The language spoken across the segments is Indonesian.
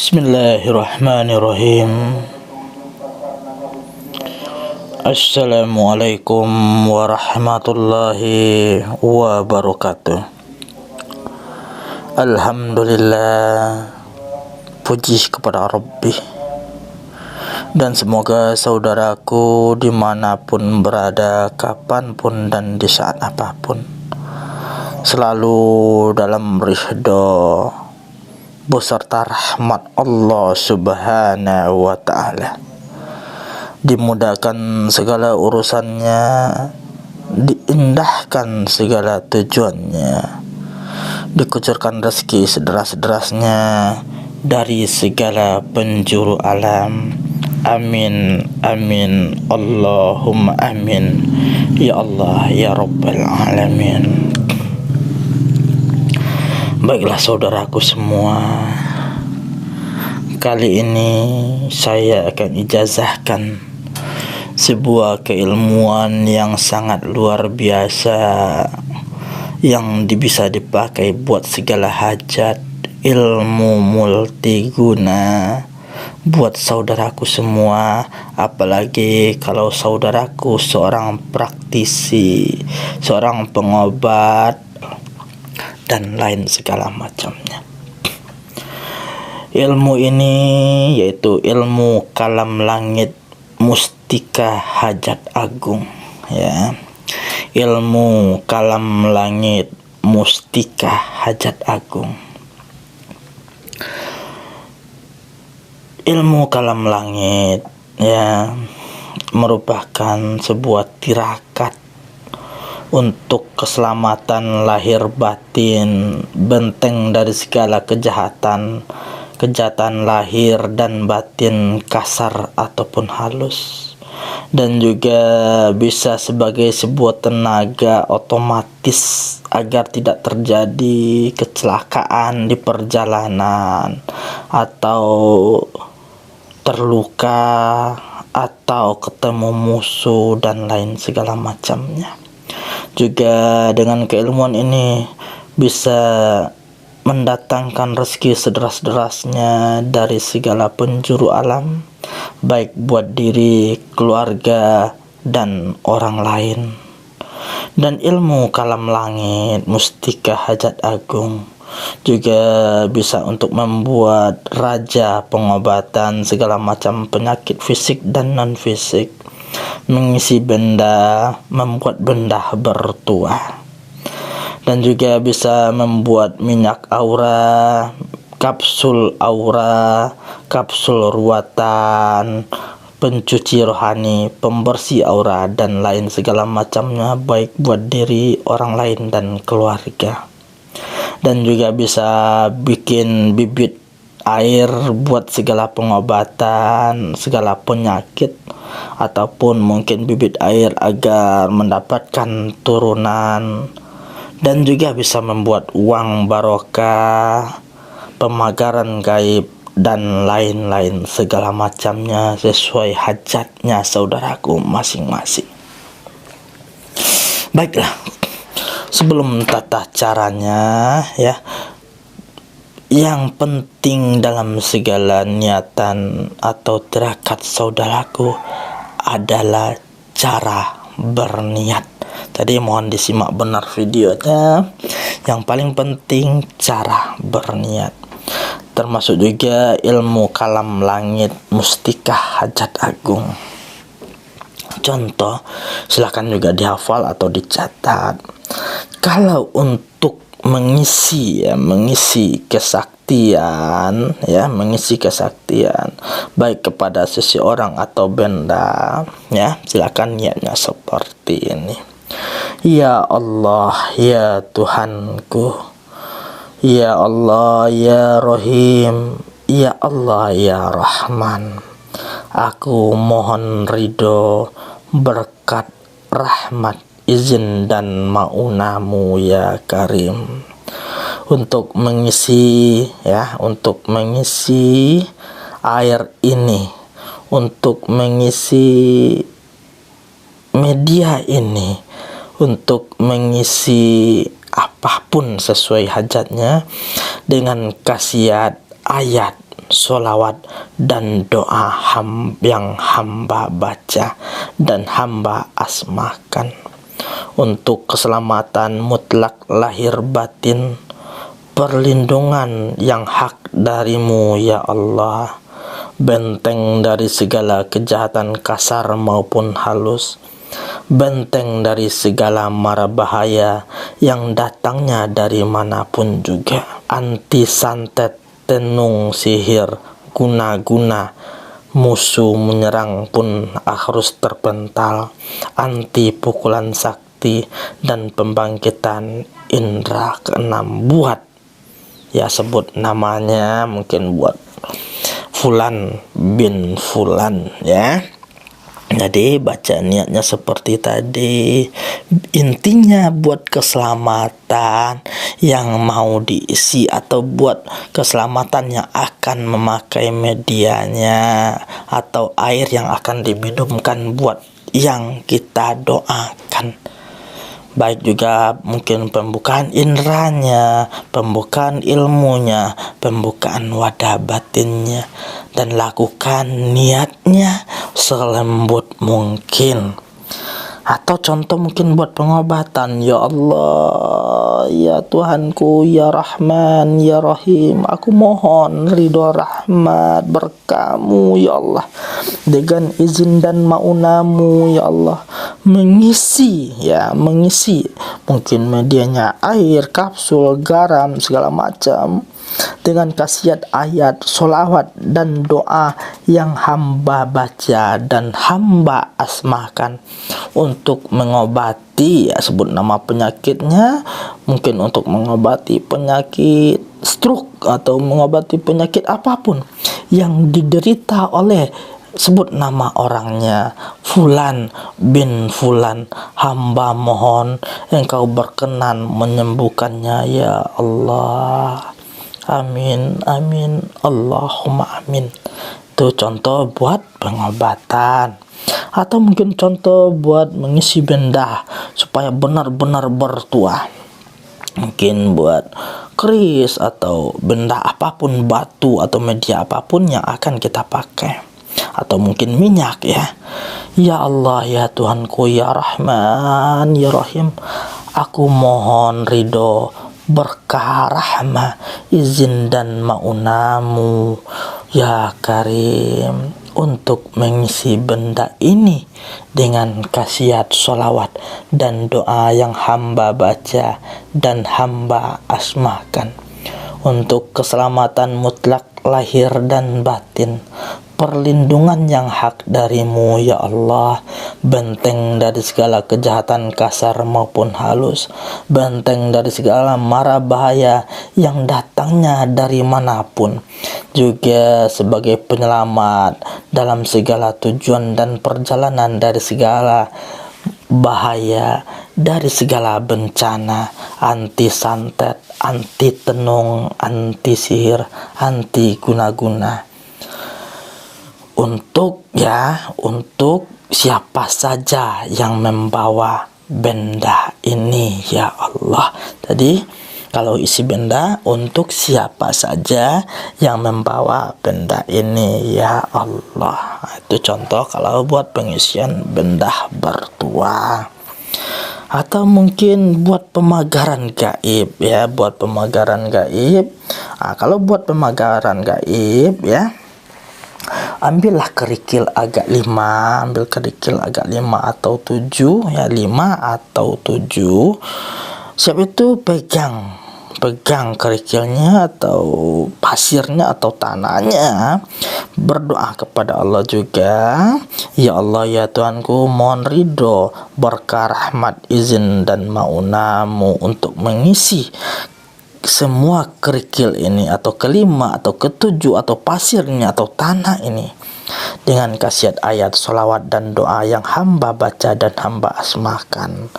Bismillahirrahmanirrahim. Assalamualaikum warahmatullahi wabarakatuh. Alhamdulillah, puji kepada Rabbi. Dan semoga saudaraku dimanapun berada, kapanpun dan di saat apapun, selalu dalam ridho beserta rahmat Allah Subhanahu wa ta'ala, dimudahkan segala urusannya, diindahkan segala tujuannya, dikucurkan rezeki sederas-derasnya dari segala penjuru alam. Amin, amin, Allahumma amin, ya Allah, ya Rabbal alamin. Baiklah saudaraku semua, kali ini saya akan ijazahkan sebuah keilmuan yang sangat luar biasa, yang bisa dipakai buat segala hajat, ilmu multiguna buat saudaraku semua. Apalagi kalau saudaraku seorang praktisi, seorang pengobat, dan lain segala macamnya. Ilmu ini yaitu ilmu kalam langit mustika hajat agung, ya. Ilmu kalam langit mustika hajat agung. Ilmu kalam langit, ya, merupakan sebuah tirakat untuk keselamatan lahir batin, benteng dari segala kejahatan lahir dan batin, kasar ataupun halus, dan juga bisa sebagai sebuah tenaga otomatis agar tidak terjadi kecelakaan di perjalanan, atau terluka, atau ketemu musuh dan lain segala macamnya. Juga dengan keilmuan ini bisa mendatangkan rezeki sederas-derasnya dari segala penjuru alam, baik buat diri, keluarga, dan orang lain. Dan ilmu kalam langit mustika hajat agung juga bisa untuk membuat raja pengobatan segala macam penyakit fisik dan non fisik, mengisi benda, membuat benda bertuah, dan juga bisa membuat minyak aura, kapsul ruatan, pencuci rohani, pembersih aura, dan lain segala macamnya, baik buat diri, orang lain, dan keluarga. Dan juga bisa bikin bibit air buat segala pengobatan, segala penyakit, ataupun mungkin bibit air agar mendapatkan turunan. Dan juga bisa membuat uang barokah, pemagaran gaib, dan lain-lain segala macamnya sesuai hajatnya saudaraku masing-masing. Baiklah, sebelum tata caranya, ya, yang penting dalam segala niatan atau tirakat saudaraku adalah cara berniat. Tadi mohon disimak benar videonya. Yang paling penting cara berniat, termasuk juga ilmu kalam langit mustika hajat agung. Contoh, silakan juga dihafal atau dicatat. Kalau untuk mengisi kesaktian, ya, mengisi kesaktian baik kepada seseorang atau benda, ya, silakan niatnya seperti ini. Ya Allah, ya Tuhanku, ya Allah, ya Rahim, ya Allah, ya Rahman, aku mohon ridho, berkat, rahmat, izin, dan maunamu ya Karim, untuk mengisi, ya, untuk mengisi air ini, untuk mengisi media ini, untuk mengisi apapun sesuai hajatnya dengan khasiat ayat solawat dan doa yang hamba baca dan hamba asmakan untuk keselamatan mutlak lahir batin, perlindungan yang hak darimu ya Allah, benteng dari segala kejahatan kasar maupun halus, benteng dari segala mara bahaya yang datangnya dari manapun juga, anti santet, tenung, sihir, guna-guna, musuh menyerang pun harus terpental, anti pukulan sakti dan pembangkitan indera keenam. Buat ya, sebut namanya, mungkin buat Fulan bin Fulan ya. Jadi baca niatnya seperti tadi, intinya buat keselamatan yang mau diisi atau buat keselamatan yang akan memakai medianya atau air yang akan diminumkan buat yang kita doakan. Baik juga mungkin pembukaan inderanya, pembukaan ilmunya, pembukaan wadah batinnya, dan lakukan niatnya selembut mungkin. Atau contoh mungkin buat pengobatan, ya Allah, ya Tuhanku, ya Rahman, ya Rahim, aku mohon ridho rahmat berkamu ya Allah, dengan izin dan maunamu ya Allah, mengisi mungkin medianya air, kapsul, garam, segala macam, dengan khasiat ayat, solawat dan doa yang hamba baca dan hamba asmakan untuk mengobati, ya sebut nama penyakitnya, mungkin untuk mengobati penyakit stroke atau mengobati penyakit apapun yang diderita oleh, sebut nama orangnya, Fulan bin Fulan, hamba mohon engkau berkenan menyembuhkannya ya Allah. Amin, amin, Allahumma amin. Itu contoh buat pengobatan. Atau mungkin contoh buat mengisi benda supaya benar-benar bertuah. Mungkin buat keris atau benda apapun, batu atau media apapun yang akan kita pakai. Atau mungkin minyak ya. Ya Allah, ya Tuhanku, ya Rahman, ya Rahim, aku mohon ridho, berkah, rahmah, izin dan maunamu ya Karim untuk mengisi benda ini dengan khasiat solawat dan doa yang hamba baca dan hamba asmakan untuk keselamatan mutlak lahir dan batin, perlindungan yang hak darimu ya Allah, benteng dari segala kejahatan kasar maupun halus, benteng dari segala mara bahaya yang datangnya dari manapun, juga sebagai penyelamat dalam segala tujuan dan perjalanan dari segala bahaya, dari segala bencana, anti santet, anti tenung, anti sihir, anti guna-guna. Untuk siapa saja yang membawa benda ini ya Allah. Jadi kalau isi benda untuk siapa saja yang membawa benda ini ya Allah. Itu contoh kalau buat pengisian benda bertuah. Atau mungkin buat pemagaran gaib ya, buat pemagaran gaib. Kalau buat pemagaran gaib ya, ambillah kerikil agak 5, ambil kerikil agak 5 atau 7 ya, 5 atau 7. Siap itu pegang kerikilnya atau pasirnya atau tanahnya, berdoa kepada Allah juga, ya Allah, ya Tuhanku, mohon ridho, berkah, rahmat, izin dan maunamu untuk mengisi semua kerikil ini atau kelima atau ketujuh atau pasirnya atau tanah ini dengan khasiat ayat, solawat dan doa yang hamba baca dan hamba asmakan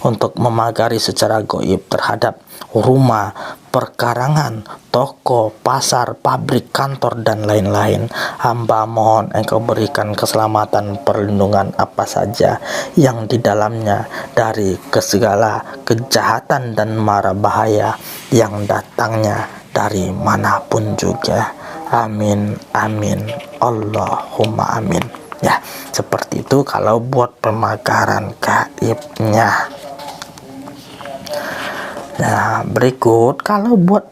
untuk memagari secara goib terhadap rumah, perkarangan, toko, pasar, pabrik, kantor dan lain-lain. Hamba mohon engkau berikan keselamatan, perlindungan apa saja yang di dalamnya dari segala kejahatan dan mara bahaya yang datangnya dari manapun juga. Amin, amin, Allahumma amin. Ya, seperti itu kalau buat pemekaran gaibnya. Nah, berikut kalau buat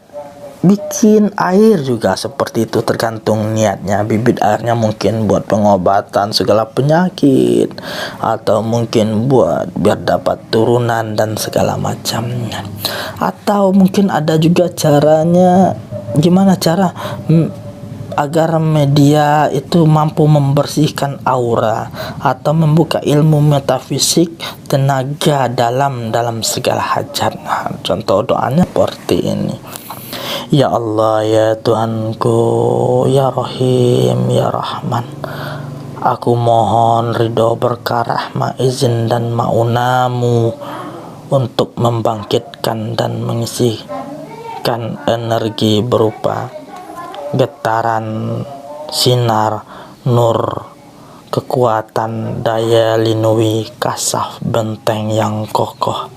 bikin air juga seperti itu, tergantung niatnya. Bibit airnya mungkin buat pengobatan segala penyakit, atau mungkin buat biar dapat turunan dan segala macamnya. Atau mungkin ada juga caranya, gimana cara agar media itu mampu membersihkan aura atau membuka ilmu metafisik tenaga dalam segala hajat. Nah, contoh doanya seperti ini. Ya Allah, ya Tuhanku, ya Rahim, ya Rahman, aku mohon ridho, berkah, rahmat, izin dan maunamu untuk membangkitkan dan mengisikan energi berupa getaran sinar nur, kekuatan, daya linui, kasaf benteng yang kokoh,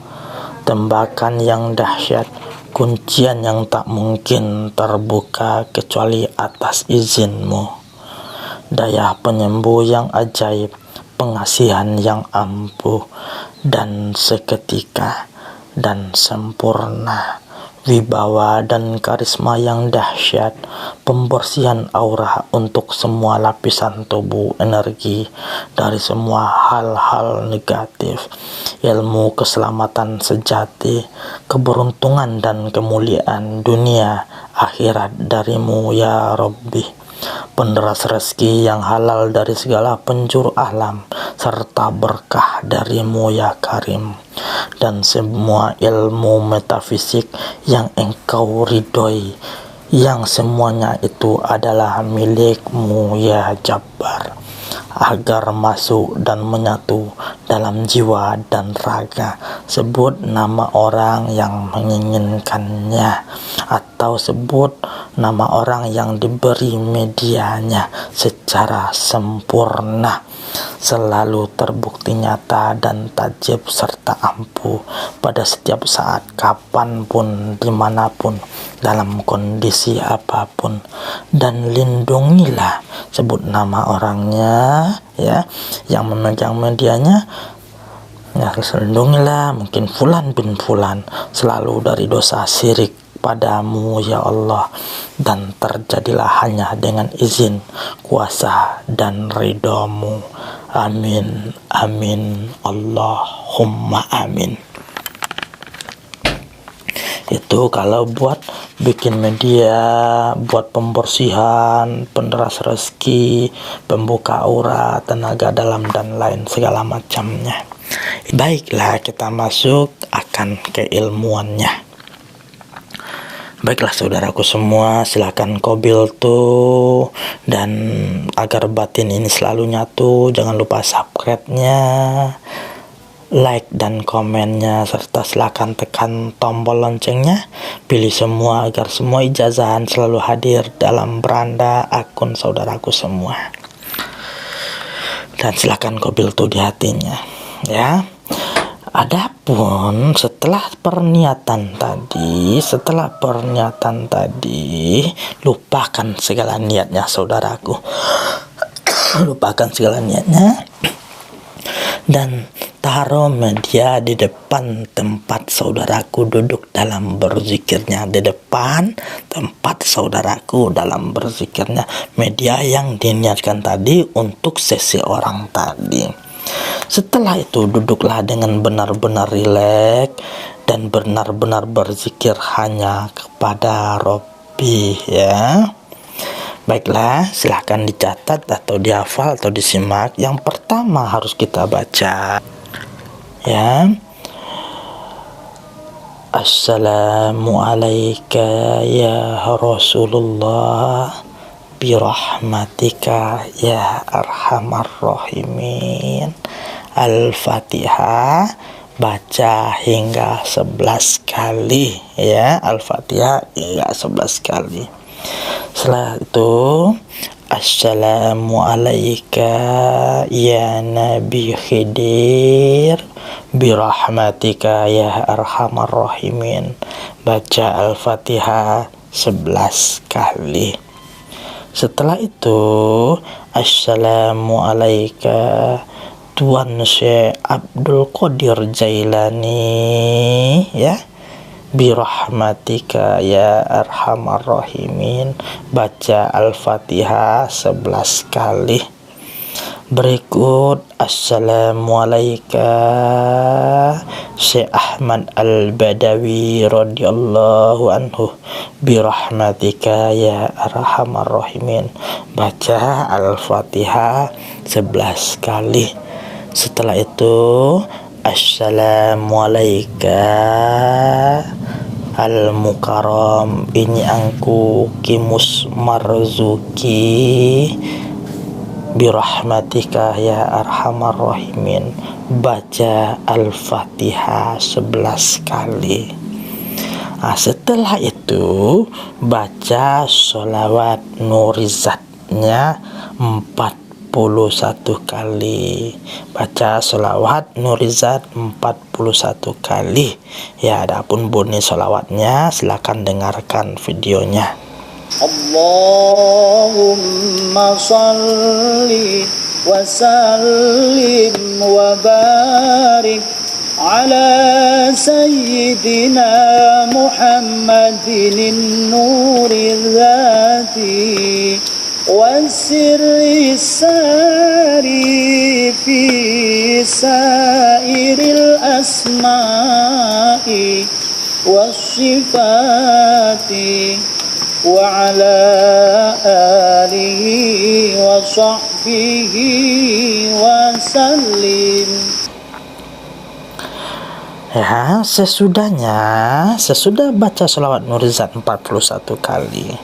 tembakan yang dahsyat, kuncian yang tak mungkin terbuka kecuali atas izin-Mu, daya penyembuh yang ajaib, pengasihan yang ampuh dan seketika dan sempurna, wibawa dan karisma yang dahsyat, pembersihan aura untuk semua lapisan tubuh, energi dari semua hal-hal negatif, ilmu keselamatan sejati, keberuntungan dan kemuliaan dunia akhirat darimu ya Rabbi, penderas rezeki yang halal dari segala penjuru alam, serta berkah darimu ya Karim, dan semua ilmu metafisik yang engkau ridhoi, yang semuanya itu adalah milikmu ya Jabbar, agar masuk dan menyatu dalam jiwa dan raga. Sebut nama orang yang menginginkannya, atau sebut nama orang yang diberi medianya secara sempurna, selalu terbukti nyata dan tajib serta ampuh pada setiap saat, kapanpun, dimanapun, dalam kondisi apapun. Dan lindungilah, sebut nama orangnya ya yang memegang medianya ya, lindungilah mungkin Fulan bin Fulan selalu dari dosa syirik padamu ya Allah, dan terjadilah hanya dengan izin, kuasa dan ridhamu. Amin, amin, Allahumma amin. Itu kalau buat bikin media, buat pembersihan, penderas rezeki, pembuka aura, tenaga dalam dan lain segala macamnya. Baiklah, kita masuk akan keilmuannya. Baiklah saudaraku semua, silakan qabil tuh, dan agar batin ini selalu nyatu, jangan lupa subscribe-nya, like dan komennya, serta silakan tekan tombol loncengnya, pilih semua agar semua ijazahan selalu hadir dalam beranda akun saudaraku semua. Dan silakan qabil tuh di hatinya ya. Adapun setelah pernyataan tadi, lupakan segala niatnya saudaraku. Lupakan segala niatnya dan taruh media di depan tempat saudaraku duduk dalam berzikirnya, di depan tempat saudaraku dalam berzikirnya, media yang diniatkan tadi untuk seseorang tadi. Setelah itu duduklah dengan benar-benar rileks dan benar-benar berzikir hanya kepada Robbi ya. Baiklah, silahkan dicatat atau dihafal atau disimak. Yang pertama harus kita baca ya. Assalamualaikum ya Rasulullah, birahmatika ya arhamar rahimin. Al-Fatihah baca hingga 11 kali ya. Al-Fatihah hingga 11 kali. Setelah itu Assalamualaikum ya Nabi Khidir, birahmatika ya arhamar rahimin. Baca Al-Fatihah 11 kali. Setelah itu, Assalamu alayka Tuan Syekh Abdul Qadir Jailani, ya, birahmatika ya arhamar rahimin. Baca Al-Fatihah 11 kali. Berikut Assalamu alayka Syekh Ahmad Al-Badawi radhiyallahu anhu birahmatika ya arhamar rahimin. Baca Al-Fatihah 11 kali. Setelah itu Assalamu alayka Al-Mukarram, ini angku Kimus Marzuki birahmatika ya arhamar rahimin. Baca Al-Fatihah 11 kali. Setelah itu baca sholawat nurizatnya 41 kali. Baca sholawat nurizat 41 kali. Ya, adapun bunyi sholawatnya silakan dengarkan videonya. Allahumma salli wa sallim wa barik ala sayyidina Muhammadin nuri dzati wasirri sari fi sairil asma'i wassifati wa ala alihi wa sahbihi wa sallim. Ya, sesudah baca sholawat nurizat 41 kali,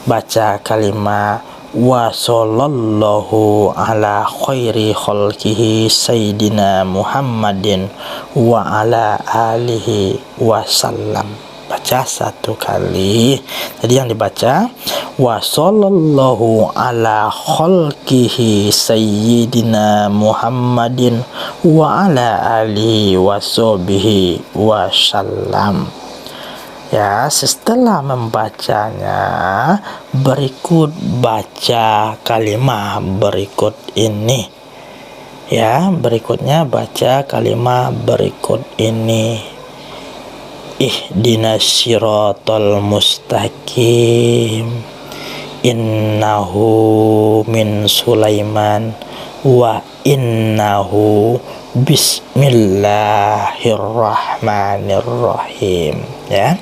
baca kalimat wa sallallahu ala khairi khalqihi sayyidina Muhammadin wa ala alihi wa sallam. Baca 1 kali. Jadi yang dibaca wa sallallahu ala khalqihi sayyidina Muhammadin wa ala alihi wa sahbihi wa sallam. Ya, setelah membacanya, berikut baca kalimat berikut ini. Ya, berikutnya baca kalimat berikut ini. Ihdinas siratal mustaqim. Innahu min Sulaiman wa innahu bismillahirrahmanirrahim. Ya,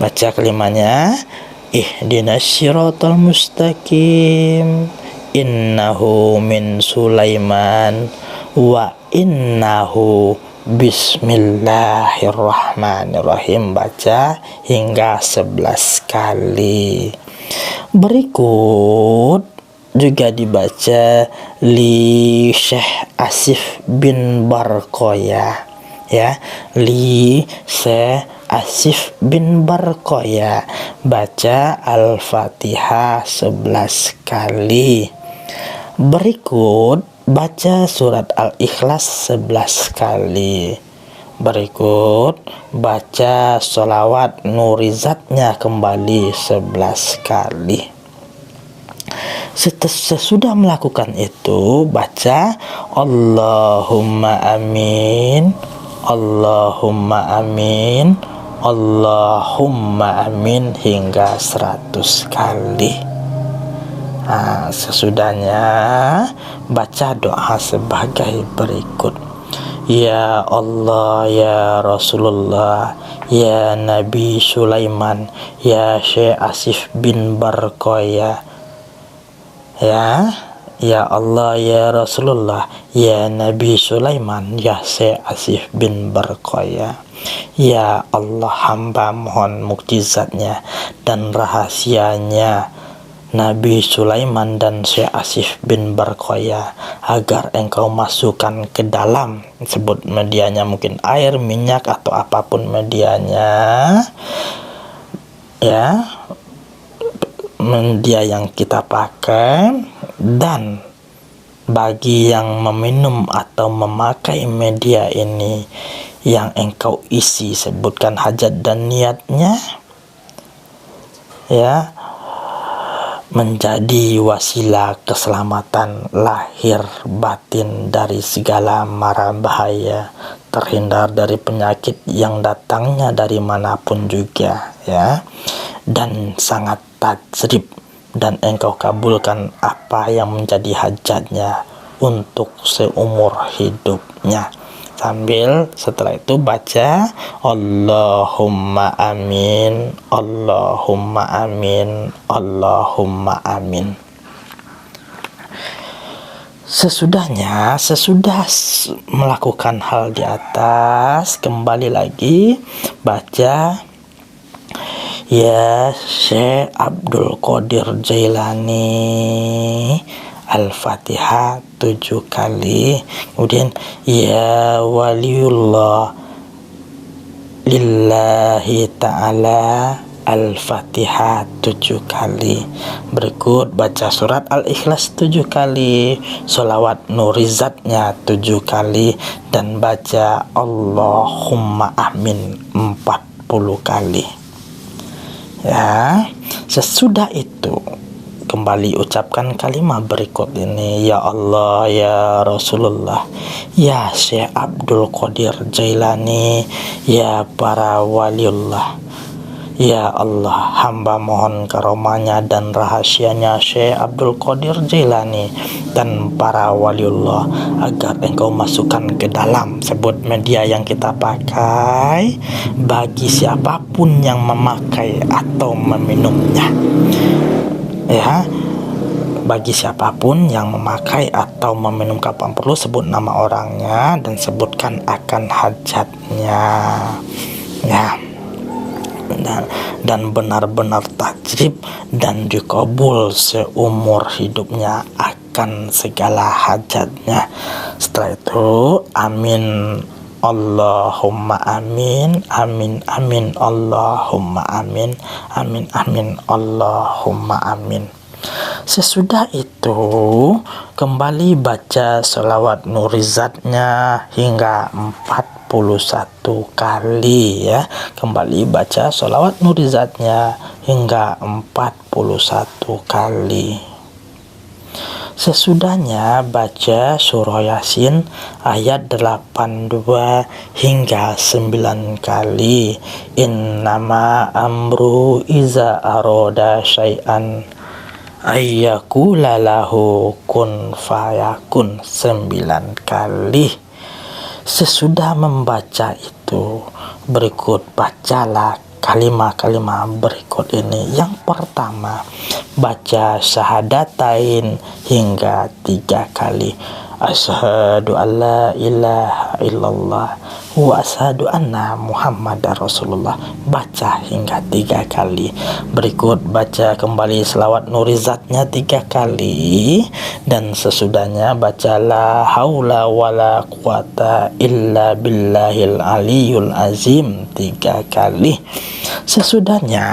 baca kalimatnya. Ihdinas siratal mustaqim. Innahu min Sulaiman wa innahu bismillahirrahmanirrahim. Baca hingga 11 kali. Berikut juga dibaca li Syekh Asif bin Barkoya, ya, li Syekh Asif bin Barkoya. Baca Al-Fatihah 11 kali. Berikut baca surat Al-Ikhlas 11 kali. Berikut baca sholawat nurizatnya kembali 11 kali. Sesudah melakukan itu, baca Allahumma amin, Allahumma amin, Allahumma amin hingga 100 kali. Sesudahnya baca doa sebagai berikut. Ya Allah, ya Rasulullah, ya Nabi Sulaiman, ya Syekh Asif bin Barkoya. Ya Allah, ya Rasulullah, ya Nabi Sulaiman, ya Syekh Asif bin Barkoya. Ya Allah, hamba mohon mukjizatnya dan rahasianya Nabi Sulaiman dan Syekh Asif bin Barkoya agar engkau masukkan ke dalam, sebut medianya mungkin air, minyak atau apapun medianya, ya, media yang kita pakai. Dan bagi yang meminum atau memakai media ini yang engkau isi, sebutkan hajat dan niatnya, ya, menjadi wasilah keselamatan lahir batin dari segala mara bahaya, terhindar dari penyakit yang datangnya dari manapun juga, ya, dan sangat tajrib, dan engkau kabulkan apa yang menjadi hajatnya untuk seumur hidupnya. Sambil setelah itu baca Allahumma amin, Allahumma amin, Allahumma amin. Sesudah melakukan hal di atas, kembali lagi baca Ya Syekh Abdul Qadir Jailani Al-Fatihah 7 kali. Kemudian Ya Waliullah Lillahi Ta'ala Al-Fatihah 7 kali. Berikut baca surat Al-Ikhlas 7 kali, sholawat nurizatnya 7 kali, dan baca Allahumma amin 40 kali. Ya, sesudah itu kembali ucapkan kalimat berikut ini. Ya Allah, ya Rasulullah, ya Syekh Abdul Qadir Jailani, ya para waliullah, ya Allah, hamba mohon karomanya dan rahasianya Syekh Abdul Qadir Jailani dan para waliullah agar engkau masukkan ke dalam sebut media yang kita pakai bagi siapapun yang memakai atau meminumnya. Ya, bagi siapapun yang memakai atau meminum kapan perlu sebut nama orangnya dan sebutkan akan hajatnya, ya, dan benar-benar tajrib dan dikabul seumur hidupnya akan segala hajatnya. Setelah itu amin Allahumma amin, amin amin Allahumma amin, amin amin Allahumma amin. Sesudah itu kembali baca sholawat nurizatnya hingga 41 kali, ya. Kembali baca sholawat nurizatnya hingga 41 kali. Sesudahnya baca surah Yasin ayat 82 hingga 9 kali. Innama amru iza aroda syai'an ayyakula lahu kun fayakun 9 kali. Sesudah membaca itu, berikut bacalah kalimat-kalimat berikut ini. Yang pertama, baca syahadatain hingga 3 kali. Asyhadu an la ilaha illallah wa asyhadu anna Muhammadar Rasulullah. Baca hingga 3 kali. Berikut baca kembali selawat nurizatnya 3 kali, dan sesudahnya baca la haula wala quwata illa billahil aliyul azim 3 kali. Sesudahnya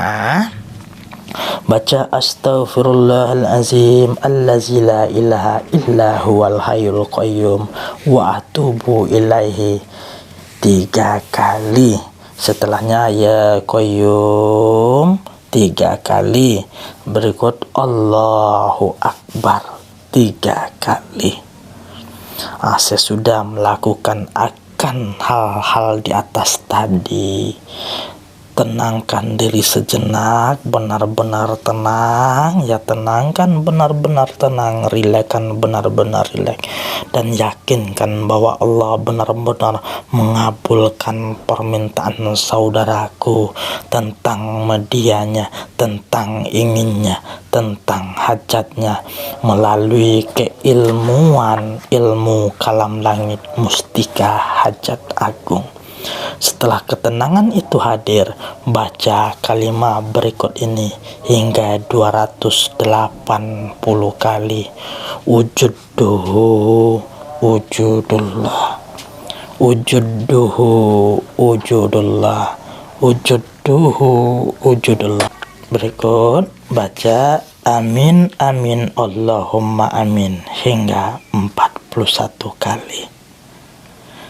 baca astaghfirullahalazim allazi la ilaha illa huwal hayyul qayyum wa atubu ilaihi 3 kali. Setelahnya ya qayyum 3 kali. Berikut Allahu Akbar 3 kali. Sesudah melakukan akan hal-hal di atas tadi, tenangkan diri sejenak, benar-benar tenang, ya, tenangkan benar-benar tenang, rilekkan benar-benar rilek, dan yakinkan bahwa Allah benar-benar mengabulkan permintaan saudaraku tentang medianya, tentang inginnya, tentang hajatnya melalui keilmuan ilmu kalam langit mustika hajat agung. Setelah ketenangan itu hadir, baca kalimat berikut ini hingga 280 kali. Wujuduhu wujudullah, wujuduhu wujudullah, wujuduhu wujudullah. Berikut baca amin amin Allahumma amin hingga 41 kali.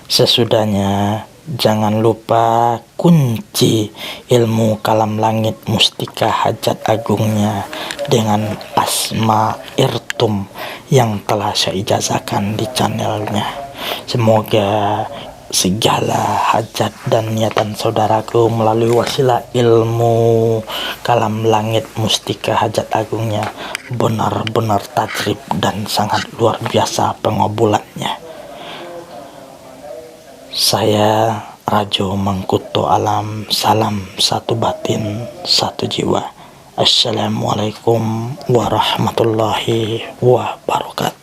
Sesudahnya Jangan lupa kunci ilmu kalam langit mustika hajat agungnya dengan asma irtum yang telah saya ijazahkan di channelnya. Semoga segala hajat dan niatan saudaraku melalui wasilah ilmu kalam langit mustika hajat agungnya benar-benar tajrib dan sangat luar biasa pengobulannya. Saya Rajo Mangkuto Alam, salam satu batin, satu jiwa. Assalamualaikum warahmatullahi wabarakatuh.